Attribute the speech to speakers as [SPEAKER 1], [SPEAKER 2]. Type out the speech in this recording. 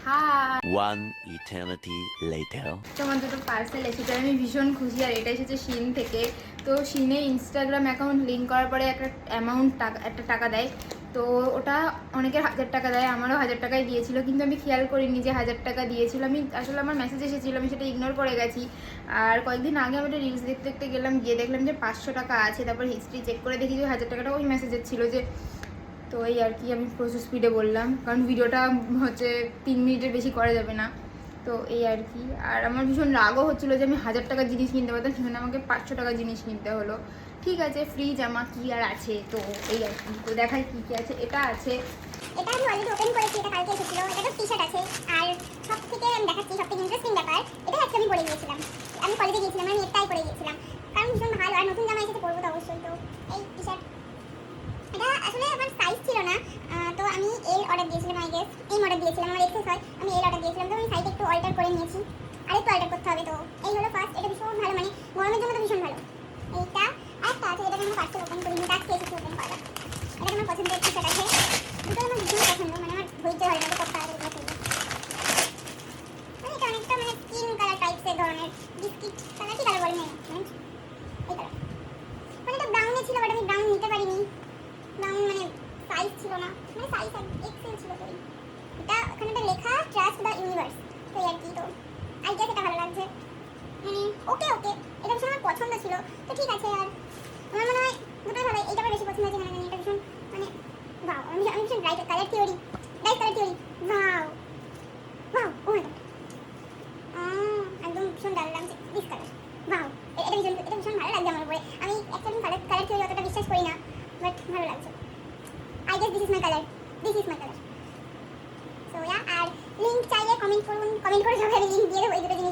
[SPEAKER 1] High,
[SPEAKER 2] One eternity later.
[SPEAKER 1] তোমার দুটো parcel এসেছে, আমি ভীষণ খুশি। আর এটা এসেছে শিন থেকে। তো শিনে ইনস্টাগ্রাম অ্যাকাউন্ট লিঙ্ক করার পরে একটা টাকা দেয়। তো ওটা অনেকের 1000 টাকা দেয়, আমারও 1000 টাকাই দিয়েছিল, কিন্তু আমি খেয়াল করিনি যে 1000 টাকা দিয়েছিল। আমি আসলে আমার মেসেজ এসেছিল, আমি সেটা ইগনোর করে গেছি। আর কয়েকদিন আগে আমি একটা রিলস দেখতে দেখতে গেলাম, গিয়ে দেখলাম যে 500 টাকা আছে। তারপর হিস্ট্রি চেক করে দেখি যে 1000 টাকাটা ওই মেসেজের ছিল। যে তো এই আর কি, আমি প্রচুর স্পিডে বললাম, কারণ ভিডিওটা হচ্ছে 3 মিনিটের বেশি করা যাবে না। তো এই আর কি। আর আমার ভীষণ রাগও হচ্ছিলো যে আমি 1000 টাকার জিনিস কিনতে পারতাম, সেখানে আমাকে 500 টাকার জিনিস কিনতে হলো। ঠিক আছে, ফ্রি জামা কি আর আছে। তো এই আর কি, তো দেখাই কী কী আছে। এটা আছে,
[SPEAKER 3] এটা আমি অলরেডি ওপেন করেছি, এটা কালকে এসেছিল। এটা তো টি-শার্ট আছে। আর সব থেকে আমি দেখাচ্ছি, সব থেকে ইন্টারেস্টিং ব্যাপার, এটা আজকে আমি পরে গিয়েছিলাম। আমি কলেজে গিয়েছিলাম, আমি এটাই পরে গিয়েছিলাম, কারণ ভীষণ ভালো। আর নতুন জামা এসেছে, পরবো তো অবশ্যই। তো এই টি-শার্ট, এটা আসলে আমার সাইজ ছিল না, তো আমি এল অর্ডার দিয়েছিলাম। আই গেস এম অর্ডার দিয়েছিলাম, আমার এক্সেস হয়, আমি এল অর্ডার দিয়েছিলাম। তো আমি সাইজ একটু অল্টার করে নিয়েছি, আরেকটু অল্টার করতে হবে। তো এই হলো ফার্স্ট। এটা ভীষণ ভালো, মানে গরমের জন্য তো ভীষণ ভালো। এইটা আরেকটা আছে, যেটা আমি পার্সেল ওপেন করিনি, আজকে এসেছে ওপেন করা। এটা আমার পছন্দের টি-শার্ট আছে, দুটো আমার ভীষণ পছন্দ, মানে আমার ধৈর্য হয় না, খুব তাড়াতাড়ি পছন্দ। মানে এটা অনেকটা মানে স্কিন কালার টাইপসের ধরনের, বিস্কিট কালার, কি কালার বলে না, মানে এই কালার। মানে এটা ব্রাউনে ছিল, বাট আমি ব্রাউন নিতে পারিনি, ব্রাউন মানে সাইজ ছিল না, মানে সাইজ এক্সেল ছিল। তো এটা এখানে একটা লেখা ট্রাস্ট দ্য ইউনিভার্স। তো আর কি, তো আই গেস এটা ভালো লাগছে, মানে ওকে ওকে, এটা ভীষণ আমার পছন্দ ছিল। তো ঠিক আছে। আর আমার মনে হয় দুটোই ভালো, এইটা আমার বেশি পছন্দ হয়েছে, মানে এটা ভীষণ মানে ভাও। আমি ভীষণ ব্রাইট কালার থিওরি, ভাও ভাও, ও মাই গড, একদম ভীষণ ডাল লাগছে দিস কালার, ভাও। এটা ভীষণ ভালো লাগছে আমার উপরে। আমি অ্যাকচুয়ালি কালার থিওরি অতটা বিশ্বাস করি না, বাট ভালো লাগছে। I guess this is my colour, so yeah. আর লিঙ্ক চাইলে কমেন্ট করুন, কমেন্ট করে সবাই লিঙ্ক দিয়ে দেবো এই দুটো জিনিস।